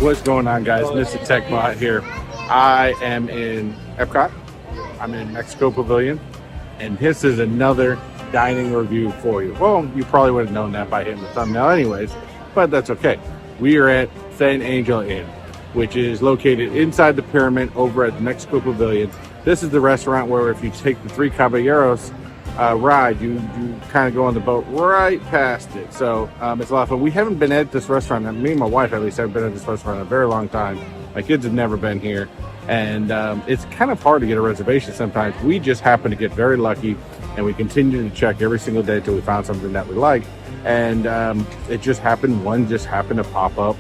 What's going on, guys? Mr. Techbot here. I am in Epcot. I'm in Mexico Pavilion, and this is another dining review for you. Well, you probably would have known that by hitting the thumbnail anyways, but that's okay. We are at San Angel Inn, which is located inside the pyramid over at the Mexico Pavilion. This is the restaurant where if you take the Three Caballeros ride, you kind of go on the boat right past it. So it's a lot of fun. We haven't been at this restaurant, and me and my wife at least haven't been at this restaurant in a very long time. My kids have never been here, and it's kind of hard to get a reservation sometimes. We just happen to get very lucky, and we continue to check every single day until we found something that we like. And it just happened, one just happened to pop up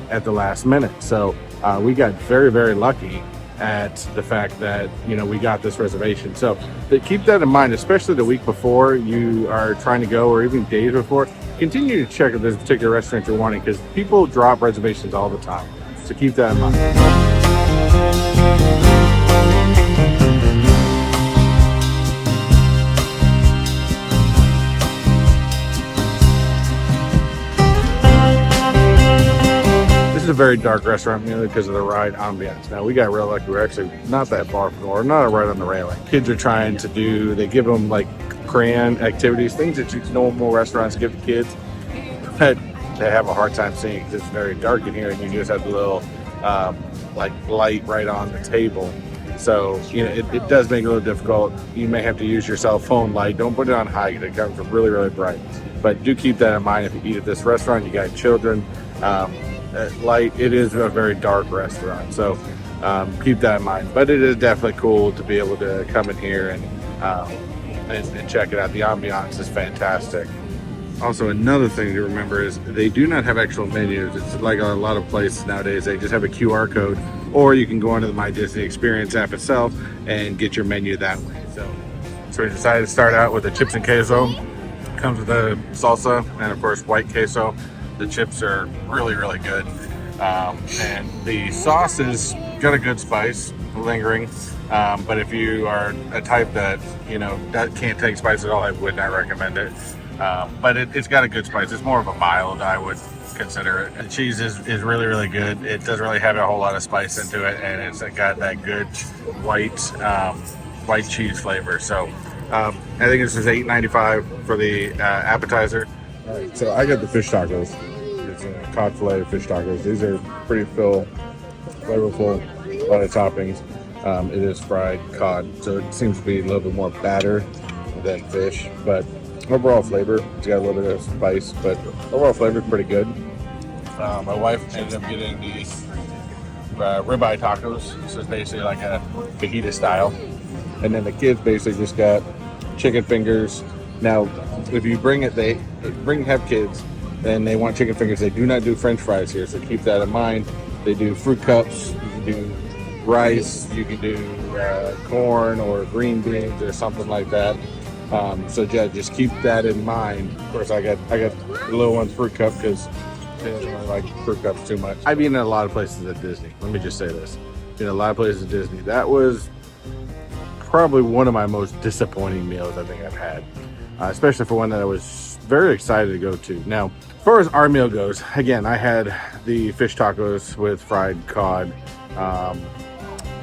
at the last minute. So we got very, very lucky at the fact that, you know, we got this reservation. So keep that in mind, especially the week before you are trying to go, or even days before. Continue to check if there's a particular restaurant you're wanting, because people drop reservations all the time. So keep that in mind. This is a very dark restaurant, mainly because of the ride Ambiance. Now, we got real lucky. We're actually not that far from, or not right on the railing. Kids are trying to do, they give them like crayon activities, things that normal restaurants give to kids, but they have a hard time seeing because it's very dark in here, and you just have the little like light right on the table. So, you know, it does make it a little difficult. You may have to use your cell phone light. Don't put it on high. It comes from really, really bright. But do keep that in mind if you eat at this restaurant. You got children. Light, it is a very dark restaurant, so keep that in mind. But it is definitely cool to be able to come in here and check it out. The ambiance is fantastic. Also, another thing to remember is they do not have actual menus. It's like a lot of places nowadays, they just have a QR code, or you can go onto the My Disney Experience app itself and get your menu that way. So we decided to start out with the chips and queso. Comes with the salsa and of course white queso. The chips are really, really good. And the sauce has got a good spice, lingering. But if you are a type that, you know, that can't take spice at all, I would not recommend it. But it's got a good spice. It's more of a mild, I would consider it. The cheese is really, really good. It doesn't really have a whole lot of spice into it, and it's got that good white cheese flavor. So I think this is $8.95 for the appetizer. All right, so I got the fish tacos. It's cod fillet fish tacos. These are pretty flavorful, a lot of toppings. It is fried cod, so it seems to be a little bit more batter than fish, but overall flavor, it's got a little bit of spice, but overall flavor is pretty good. My wife ended up getting the ribeye tacos, so it's basically like a fajita style, and then the kids basically just got chicken fingers. Now, if you have kids and they want chicken fingers, they do not do French fries here, so keep that in mind. They do fruit cups, you can do rice, you can do corn or green beans or something like that. So yeah, just keep that in mind. Of course, I got the little one fruit cup because they don't really like fruit cups too much. I've eaten at a lot of places at Disney. Let me just say this: in a lot of places at Disney, that was probably one of my most disappointing meals I think I've had. Especially for one that I was very excited to go to. Now, as far as our meal goes, again, I had the fish tacos with fried cod.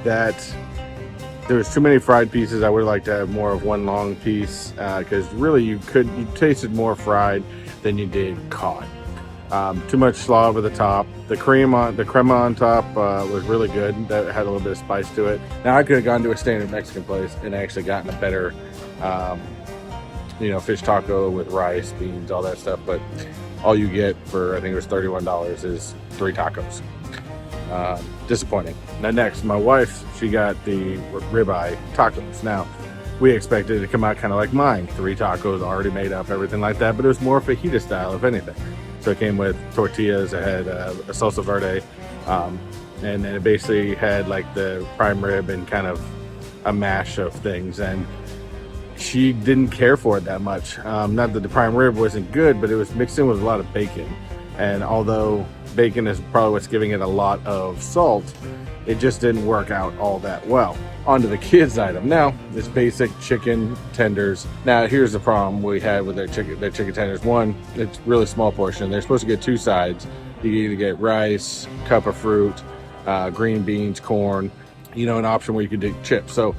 That there was too many fried pieces. I would like to have more of one long piece because really you tasted more fried than you did cod. Too much slaw over the top. The crema on top was really good. That had a little bit of spice to it. Now I could have gone to a standard Mexican place and actually gotten a better fish taco with rice, beans, all that stuff, but all you get for, I think it was $31, is 3 tacos. Disappointing. Now next, my wife, she got the ribeye tacos. Now, we expected it to come out kind of like mine, 3 tacos already made up, everything like that, but it was more fajita style, if anything. So it came with tortillas, it had a salsa verde, and then it basically had like the prime rib and kind of a mash of things, and she didn't care for it that much. Not that the prime rib wasn't good, but it was mixed in with a lot of bacon. And although bacon is probably what's giving it a lot of salt, it just didn't work out all that well. Onto the kids item. Now, this basic chicken tenders. Now, here's the problem we had with their chicken tenders. One, it's really small portion. They're supposed to get 2 sides. You can either get rice, cup of fruit, green beans, corn, an option where you could do chips. So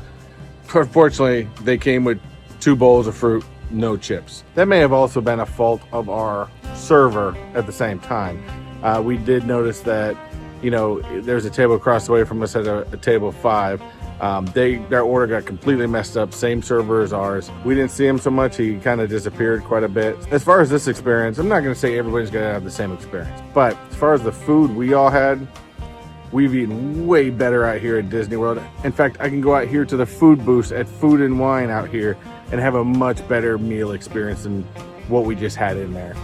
unfortunately, they came with 2 bowls of fruit, no chips. That may have also been a fault of our server at the same time. We did notice that, there's a table across the way from us at a table 5. Their order got completely messed up, same server as ours. We didn't see him so much, he kind of disappeared quite a bit. As far as this experience, I'm not going to say everybody's going to have the same experience, but as far as the food we all had, we've eaten way better out here at Disney World. In fact, I can go out here to the food booth at Food and Wine out here and have a much better meal experience than what we just had in there.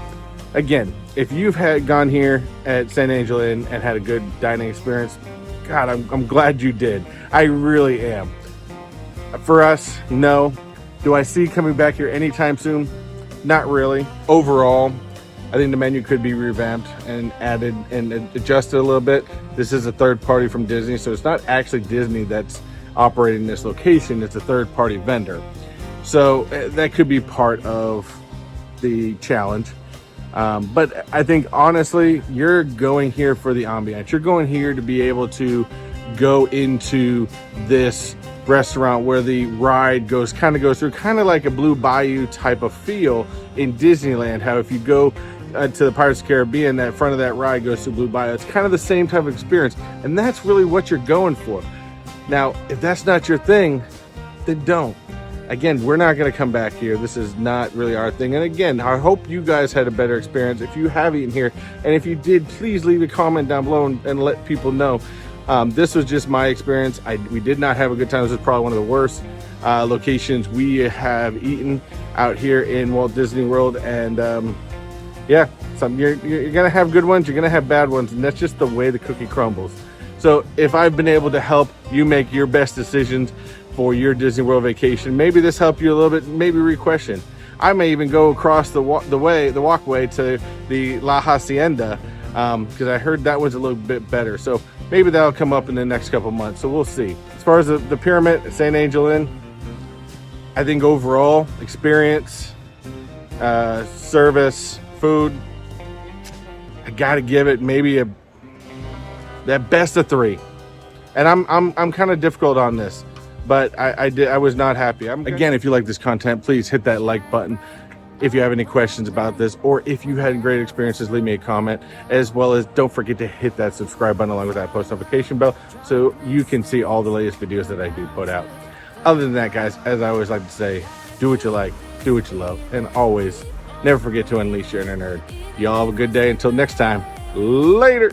Again, if you've gone here at San Angel Inn and had a good dining experience, God, I'm glad you did. I really am. For us, no. Do I see coming back here anytime soon? Not really. Overall, I think the menu could be revamped and added and adjusted a little bit. This is a third party from Disney, so it's not actually Disney that's operating this location. It's a third party vendor. So that could be part of the challenge. But I think honestly, you're going here for the ambiance. You're going here to be able to go into this restaurant where the ride goes through kind of like a Blue Bayou type of feel in Disneyland. How if you go to the Pirates of the Caribbean, that front of that ride goes to Blue Bayou. It's kind of the same type of experience, and that's really what you're going for. Now, if that's not your thing, then don't. Again, we're not going to come back here. This is not really our thing. And again, I hope you guys had a better experience if you have eaten here. And if you did, please leave a comment down below and let people know. This was just my experience. We did not have a good time. This was probably one of the worst locations we have eaten out here in Walt Disney World. And yeah, you're going to have good ones. You're going to have bad ones. And that's just the way the cookie crumbles. So if I've been able to help you make your best decisions for your Disney World vacation, maybe this helped you a little bit, maybe re-question. I may even go across the walkway to the La Hacienda, because I heard that was a little bit better. So maybe that'll come up in the next couple months. So we'll see. As far as the pyramid, San Angel Inn, I think overall experience, service, food, I gotta give it maybe that best of 3. And I'm kind of difficult on this, but I was not happy. Again, if you like this content, please hit that like button. If you have any questions about this, or if you had great experiences, leave me a comment, as well as don't forget to hit that subscribe button along with that post notification bell so you can see all the latest videos that I do put out. Other than that, guys, as I always like to say, do what you like, do what you love, and always never forget to unleash your inner nerd. Y'all have a good day. Until next time, later.